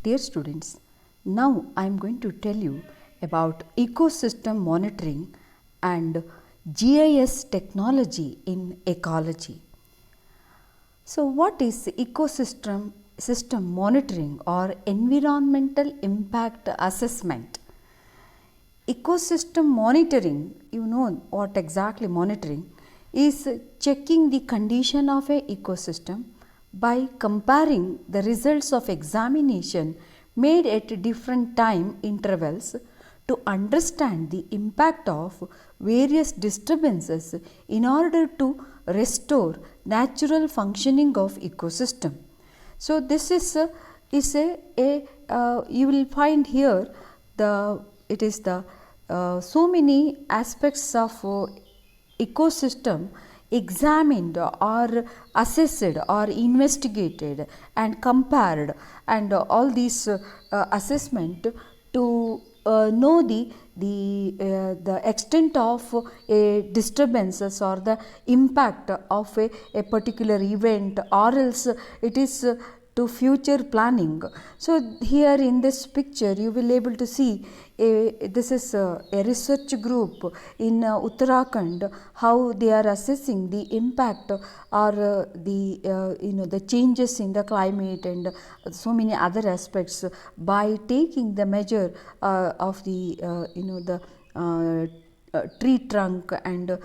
Dear students, now I am going to tell you about ecosystem monitoring and GIS technology in ecology. So, what is system monitoring or environmental impact assessment? Ecosystem monitoring, you know what exactly monitoring is, checking the condition of a ecosystem by comparing the results of examination made at different time intervals to understand the impact of various disturbances in order to restore natural functioning of ecosystem. So this is you will find here it is the so many aspects of ecosystem examined or assessed or investigated and compared, and all these assessment to know the extent of a disturbances or the impact of a particular event, or else it is to future planning. So here in this picture you will able to see this is a research group in Uttarakhand, how they are assessing the impact or the changes in the climate and so many other aspects by taking the measure of the tree trunk and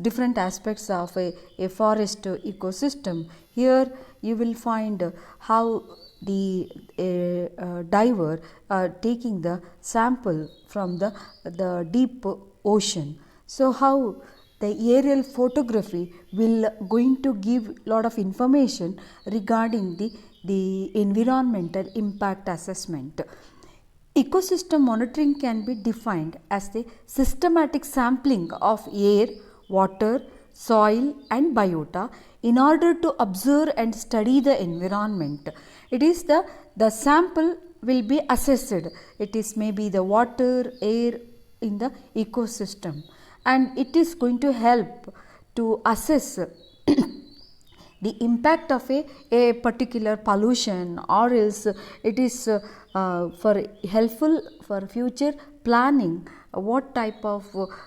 different aspects of a forest ecosystem. Here you will find how the diver taking the sample from the deep ocean. So how the aerial photography will going to give lot of information regarding the environmental impact assessment. Ecosystem monitoring can be defined as the systematic sampling of air, water, soil and biota in order to observe and study the environment. It is the sample will be assessed. It is maybe the water, air in the ecosystem, and it is going to help to assess the impact of a particular pollution, or else it is for helpful for future planning what type of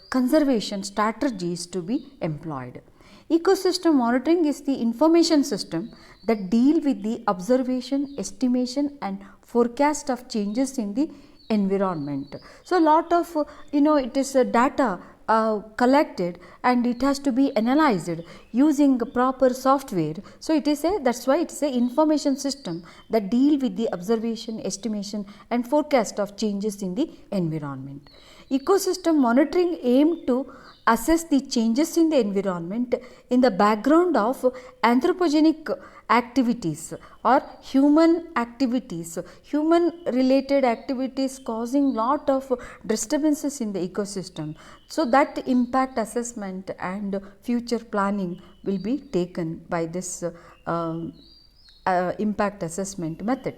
conservation strategies to be employed. Ecosystem monitoring is the information system that deal with the observation, estimation and forecast of changes in the environment. So lot of it is data collected and it has to be analyzed using proper software. So it is that's why it is a information system that deal with the observation, estimation and forecast of changes in the environment. Ecosystem monitoring aim to assess the changes in the environment in the background of anthropogenic activities or human activities, human related activities causing lot of disturbances in the ecosystem. So that impact assessment and future planning will be taken by this impact assessment method.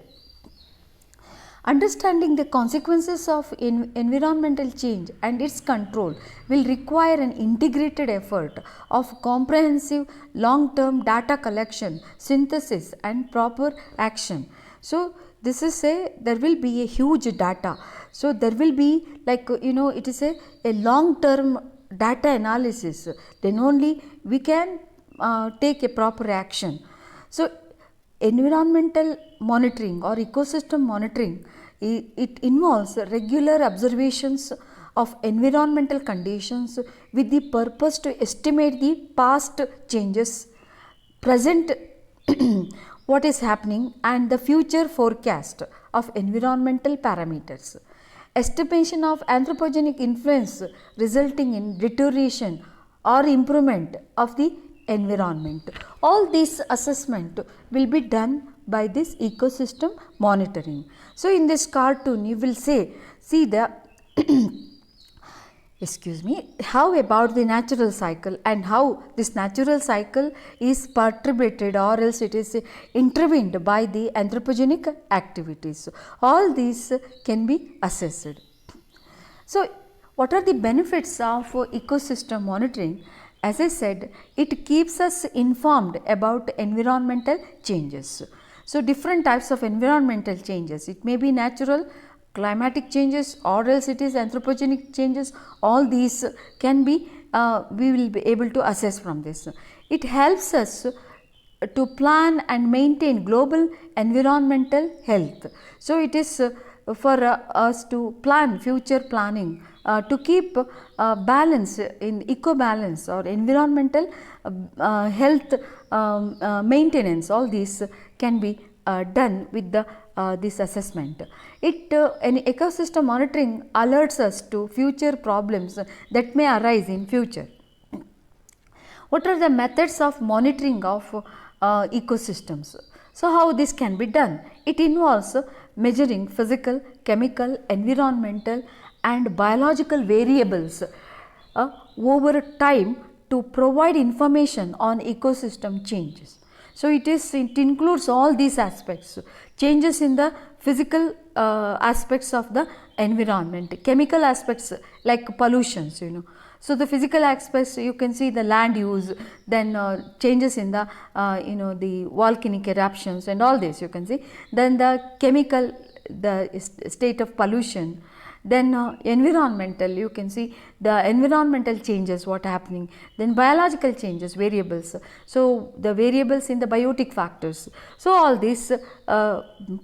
Understanding the consequences of environmental change and its control will require an integrated effort of comprehensive long-term data collection, synthesis and proper action. So this is there will be a huge data. So there will be it is a long-term data analysis, then only we can take a proper action. So environmental monitoring or ecosystem monitoring, it involves regular observations of environmental conditions with the purpose to estimate the past changes, present what is happening and the future forecast of environmental parameters. Estimation of anthropogenic influence resulting in deterioration or improvement of the environment. All this assessment will be done by this ecosystem monitoring. So in this cartoon you will see the how about the natural cycle and how this natural cycle is perturbated or else it is intervened by the anthropogenic activities. All these can be assessed. So what are the benefits of ecosystem monitoring? As I said, it keeps us informed about environmental changes. So different types of environmental changes, it may be natural, climatic changes, or else it is anthropogenic changes. All these can be we will be able to assess from this. It helps us to plan and maintain global environmental health. So it is for us to plan future planning to keep balance in eco balance or environmental health maintenance. All these can be done with the this assessment. It an ecosystem monitoring alerts us to future problems that may arise in future. What are the methods of monitoring of ecosystems? So how this can be done? It involves measuring physical, chemical, environmental and biological variables over time to provide information on ecosystem changes. So it includes all these aspects, changes in the physical aspects of the environment, chemical aspects like pollutions, So the physical aspects, you can see the land use, then changes in the the volcanic eruptions and all this you can see. Then the chemical, the state of pollution. Then environmental, you can see the environmental changes what happening. Then biological changes, variables. So the variables in the biotic factors. So all these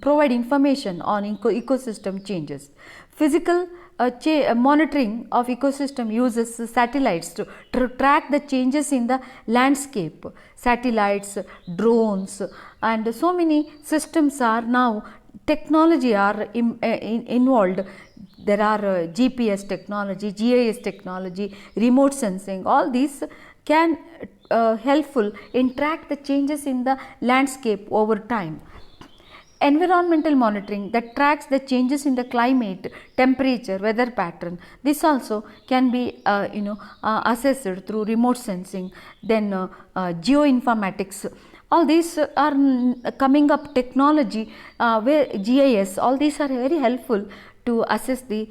provide information on ecosystem changes. Physical monitoring of ecosystem uses satellites to track the changes in the landscape. Satellites, drones and so many systems are now technology are involved. There are GPS technology, GIS technology, remote sensing, all these can helpful in track the changes in the landscape over time. Environmental monitoring that tracks the changes in the climate, temperature, weather pattern. This also can be assessed through remote sensing. Then geoinformatics. All these are coming up technology where GIS. All these are very helpful to assess the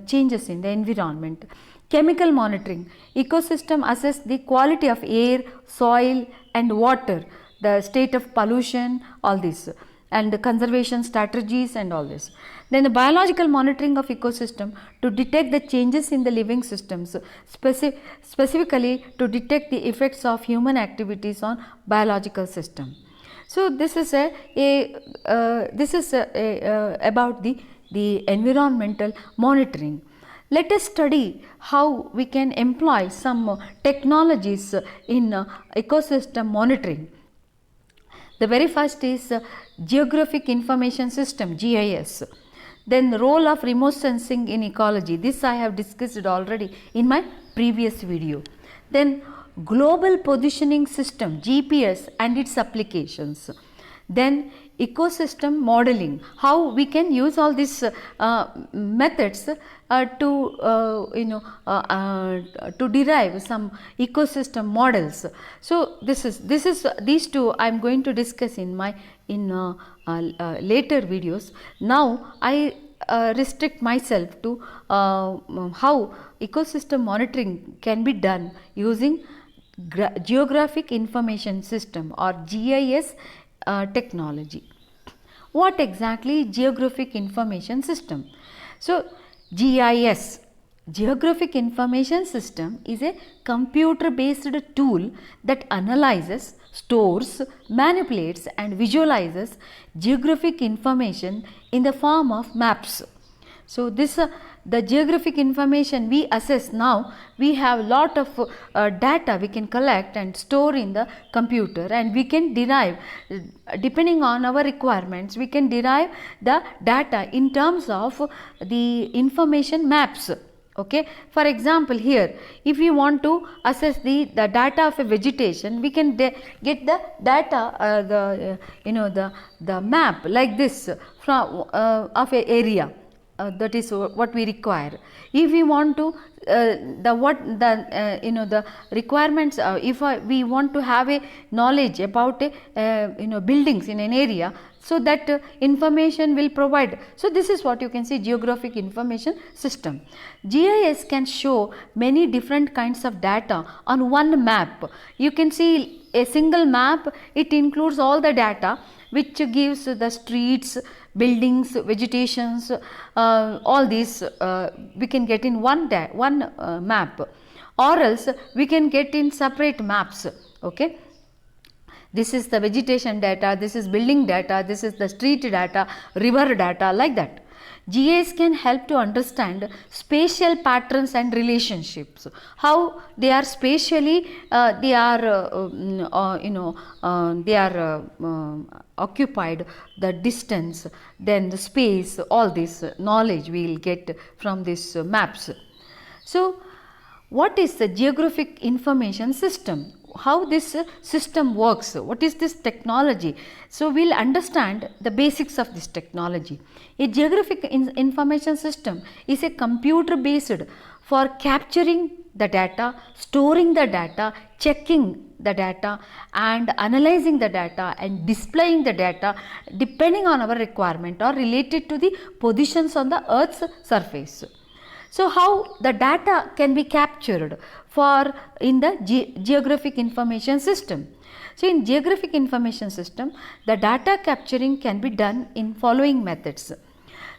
changes in the environment. Chemical monitoring. Ecosystem assess the quality of air, soil and water, the state of pollution, all this, and the conservation strategies and all this. Then the biological monitoring of ecosystem to detect the changes in the living systems, specifically to detect the effects of human activities on biological system. So this is about the environmental monitoring. Let us study how we can employ some technologies in ecosystem monitoring. The very first is Geographic Information System, GIS. Then the role of remote sensing in ecology. This I have discussed already in my previous video. Then Global Positioning System, GPS and its applications. Then ecosystem modeling, how we can use all these methods to derive some ecosystem models. So these two I am going to discuss in my later videos. Now I restrict myself to how ecosystem monitoring can be done using Geographic Information System or GIS technology. What exactly is Geographic Information System? So GIS, Geographic Information System, is a computer based tool that analyzes, stores, manipulates and visualizes geographic information in the form of maps. So this the geographic information we assess now, we have lot of data we can collect and store in the computer, and we can derive, depending on our requirements, we can derive the data in terms of the information maps. Okay, for example, here if we want to assess the data of a vegetation, we can get the data the map like this from of a area. That is what we require. If we want to the requirements, if we want to have a knowledge about buildings in an area, so that information will provide. So this is what you can see, Geographic Information System. GIS can show many different kinds of data on one map. You can see a single map, it includes all the data. which gives the streets, buildings, vegetations, all these we can get in one map, or else we can get in separate maps. Okay, this is the vegetation data, this is building data, this is the street data, river data, like that. GIS can help to understand spatial patterns and relationships, how they are spatially they are occupied, the distance, then the space, all this knowledge we will get from these maps. So what is the geographic information system? How this system works? What is this technology? So we will understand the basics of this technology. A geographic information system is a computer based for capturing the data, storing the data, checking the data, and analyzing the data and displaying the data depending on our requirement or related to the positions on the Earth's surface. So how the data can be captured for in the geographic information system? So in geographic information system, the data capturing can be done in following methods.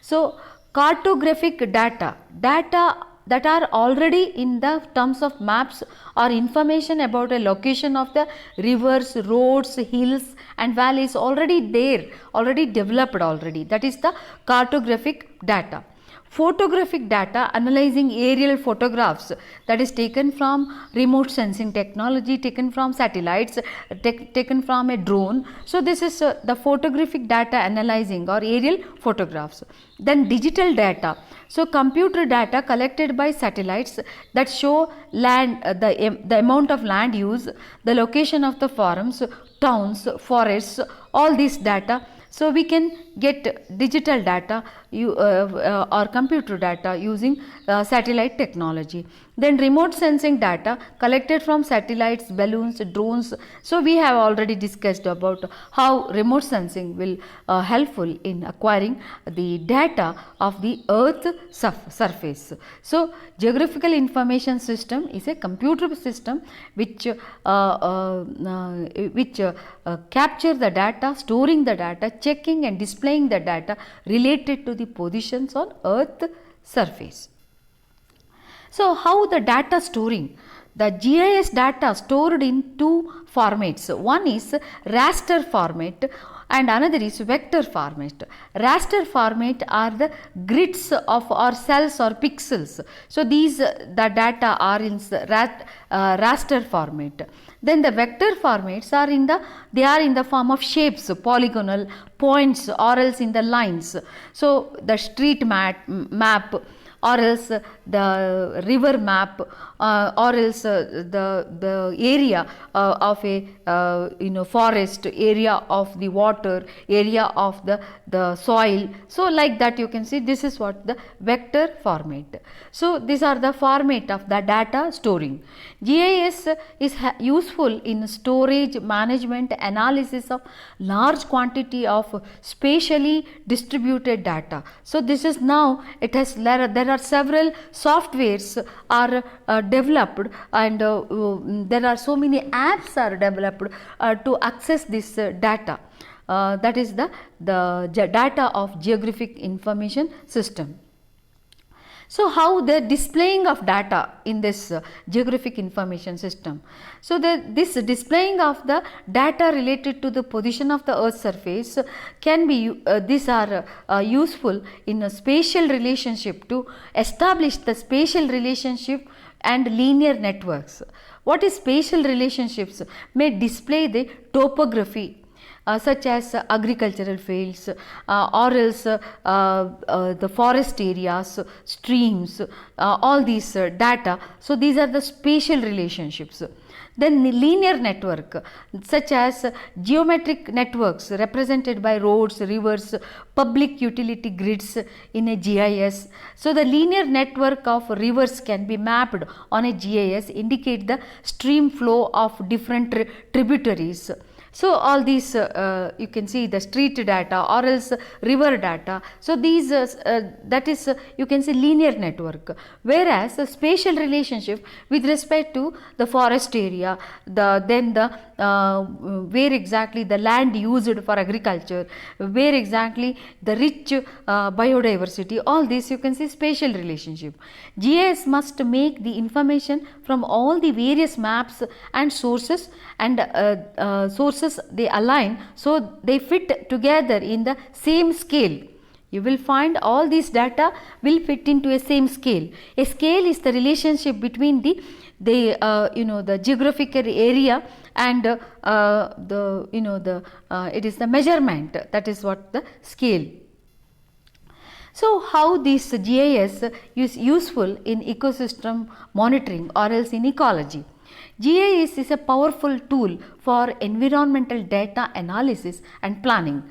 So cartographic data that are already in the terms of maps or information about a location of the rivers, roads, hills and valleys already there, already developed already. That is the cartographic data. Photographic data, analyzing aerial photographs, that is taken from remote sensing technology, taken from satellites, taken from a drone. So this is the photographic data analyzing or aerial photographs. Then digital data, so computer data collected by satellites that show land, the amount of land use, the location of the farms, towns, forests, all this data. So we can get digital data or computer data using satellite technology. Then remote sensing data collected from satellites, balloons, drones. So we have already discussed about how remote sensing will helpful in acquiring the data of the Earth surface. So geographical information system is a computer system which capture the data, storing the data, checking and displaying the data related to the positions on Earth surface. So how the data storing? The GIS data stored in two formats. One is raster format and another is vector format. Raster format are the grids of or cells or pixels. So these the data are in raster format. Then the vector formats are in the form of shapes, polygonal, points or else in the lines. So the street map or else the river map or else the area of a forest, area of the water, area of the soil. So like that you can see this is what the vector format. So these are the format of the data storing. GIS is useful in storage, management, analysis of large quantity of spatially distributed data. So this is now it has there are several softwares are developed and there are so many apps are developed to access this data. That is the data of geographic information system. So how the displaying of data in this geographic information system? So this displaying of the data related to the position of the Earth's surface can be these are useful in a spatial relationship to establish the spatial relationship and linear networks. What is spatial relationships? May display the topography such as agricultural fields or else the forest areas, streams, all these data. So these are the spatial relationships. Then linear network such as geometric networks represented by roads, rivers, public utility grids in a GIS. So the linear network of rivers can be mapped on a GIS, indicate the stream flow of different tributaries. So all these you can see the street data or else river data. So these that is you can say linear network, whereas a spatial relationship with respect to the forest area, then the where exactly the land used for agriculture, where exactly the rich biodiversity, all this you can see spatial relationship. GIS must make the information from all the various maps and sources sources they align so they fit together in the same scale. You will find all these data will fit into a same scale. A scale is the relationship between the geographical area and it is the measurement, that is what the scale. So how this GIS is useful in ecosystem monitoring or else in ecology? GIS is a powerful tool for environmental data analysis and planning.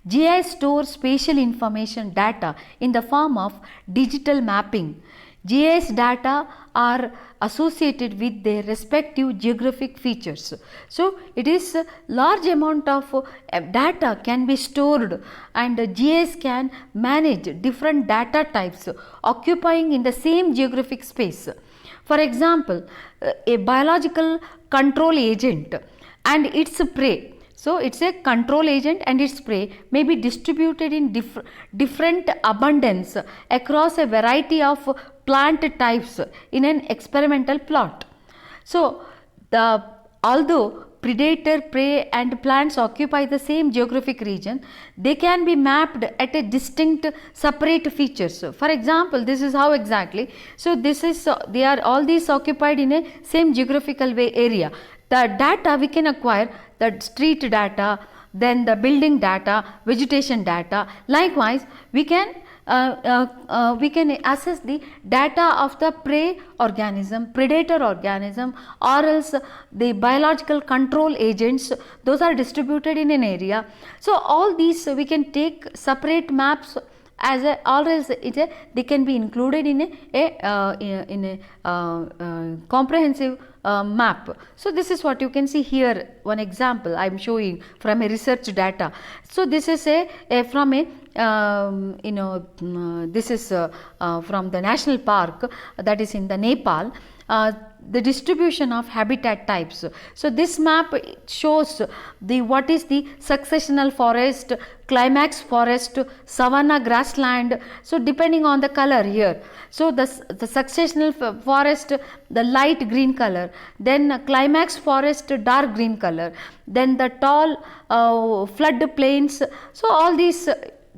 GIS stores spatial information data in the form of digital mapping. GIS data are associated with their respective geographic features. So it is a large amount of data can be stored, and GIS can manage different data types occupying in the same geographic space. For example, a biological control agent and its prey. So it's a control agent and its prey may be distributed in different abundance across a variety of plant types in an experimental plot. So although predator, prey and plants occupy the same geographic region, they can be mapped at a distinct separate features. For example, this is how exactly. So this is they are all these occupied in a same geographical area. The data we can acquire, the street data, then the building data, vegetation data. Likewise, we can assess the data of the prey organism, predator organism, or else the biological control agents. Those are distributed in an area. So all these we can take separate maps as a, or else they can be included in a comprehensive map. So this is what you can see here. One example I am showing from a research data. So this is from a this is from the national park that is in the Nepal. The distribution of habitat types. So this map shows what is the successional forest, climax forest, savanna grassland. So depending on the color here. So the successional forest, the light green color, then climax forest, dark green color, then the tall flood plains. So all these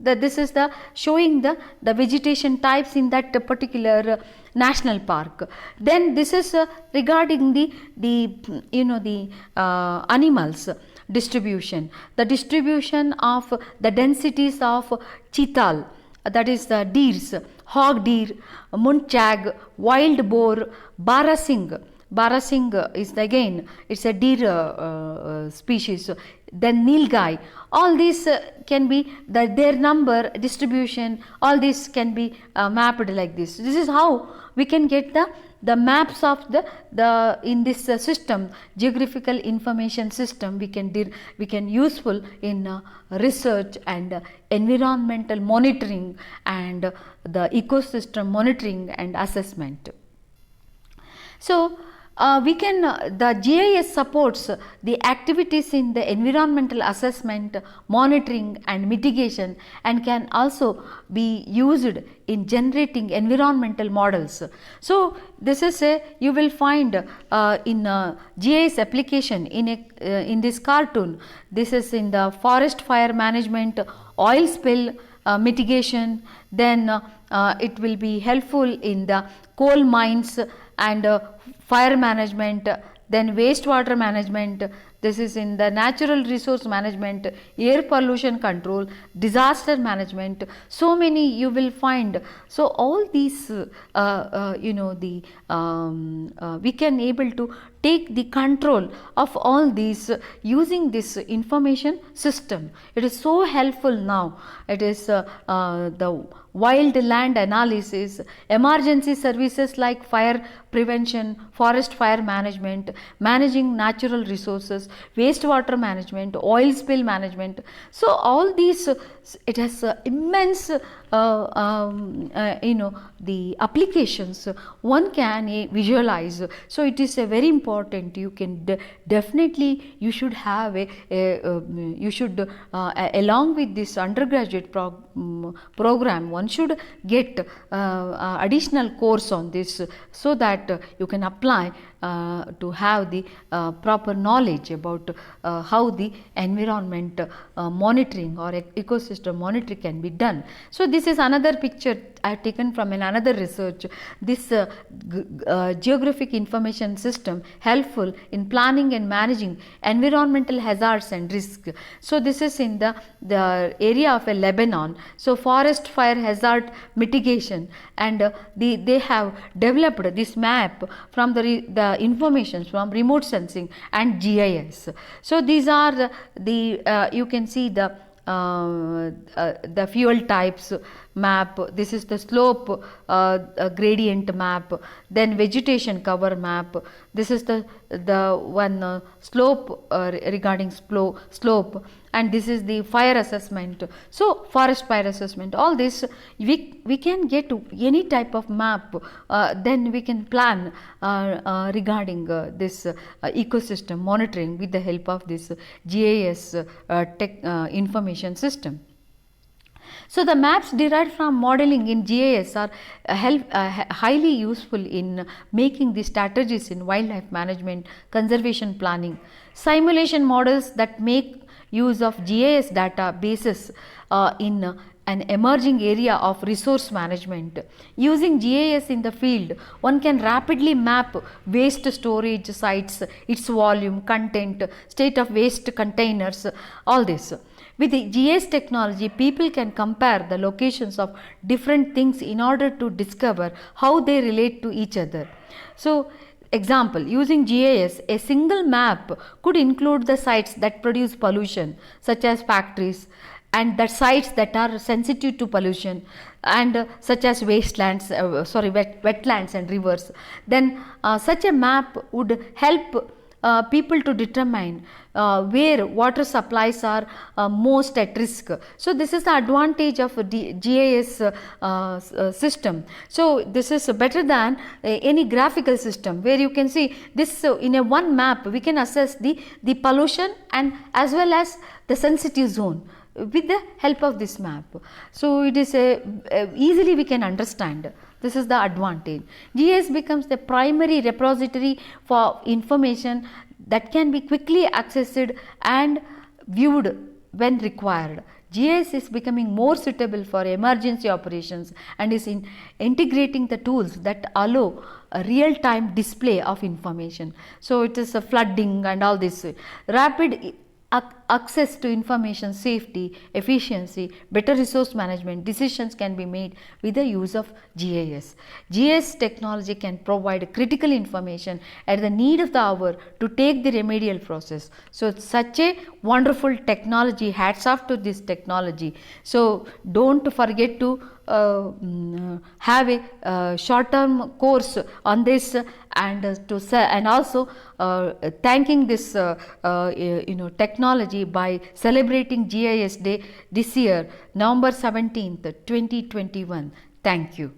this is the showing the vegetation types in that particular national park. Then this is regarding the animals distribution, the distribution of the densities of chital, that is the deers, hog deer, muntjag, wild boar, barasingh. Barasingh is again it's a deer species. Then nilgai, all these can be their number, distribution, all this can be mapped like this. This is how we can get the maps of the in this system, geographical information system. We can useful in research and environmental monitoring and the ecosystem monitoring and assessment. So the GIS supports the activities in the environmental assessment, monitoring and mitigation, and can also be used in generating environmental models. So this is you will find in GIS application in this cartoon. This is in the forest fire management, oil spill mitigation. Then it will be helpful in the coal mines and fire management, then wastewater management. This is in the natural resource management, air pollution control, disaster management. So many you will find. So all these we can able to take the control of all these using this information system. It is so helpful now. It is the wild land analysis, emergency services like fire prevention, forest fire management, managing natural resources, wastewater management, oil spill management. So all these, it has immense the applications one can visualize. So it is a very important. You can definitely, you should have you should along with this undergraduate program, one should get additional course on this, so that you can apply to have the proper knowledge about how the environment monitoring or ecosystem monitoring can be done. So this is another picture I have taken from another research. This geographic information system helpful in planning and managing environmental hazards and risk. So this is in the area of Lebanon. So forest fire hazard mitigation, and they have developed this map from the information from remote sensing and GIS. So these are the you can see the fuel types map. This is the slope gradient map, then vegetation cover map. This is the one slope regarding slope, and this is the fire assessment. So forest fire assessment, all this we can get any type of map, then we can plan regarding this ecosystem monitoring with the help of this GIS information system. So the maps derived from modeling in GIS are highly useful in making the strategies in wildlife management, conservation planning. Simulation models that make use of GIS databases in an emerging area of resource management. Using GIS in the field, one can rapidly map waste storage sites, its volume, content, state of waste containers, all this. With the GIS technology, people can compare the locations of different things in order to discover how they relate to each other. So, example, using GIS, a single map could include the sites that produce pollution, such as factories, and the sites that are sensitive to pollution, and such as wastelands, wetlands and rivers. Then such a map would help people to determine where water supplies are most at risk. So this is the advantage of GIS system. So this is better than any graphical system, where you can see this in a one map we can assess the pollution and as well as the sensitive zone with the help of this map. So it is easily we can understand. This is the advantage. GIS becomes the primary repository for information that can be quickly accessed and viewed when required. GIS is becoming more suitable for emergency operations and is integrating the tools that allow a real-time display of information. So it is a flooding and all this. Rapid access to information, safety, efficiency, better resource management, decisions can be made with the use of GIS. GIS technology can provide critical information at the need of the hour to take the remedial process. So such a wonderful technology, hats off to this technology. So don't forget to have a short-term course on this, and and also thanking this technology by celebrating GIS Day this year, November 17th, 2021. Thank you.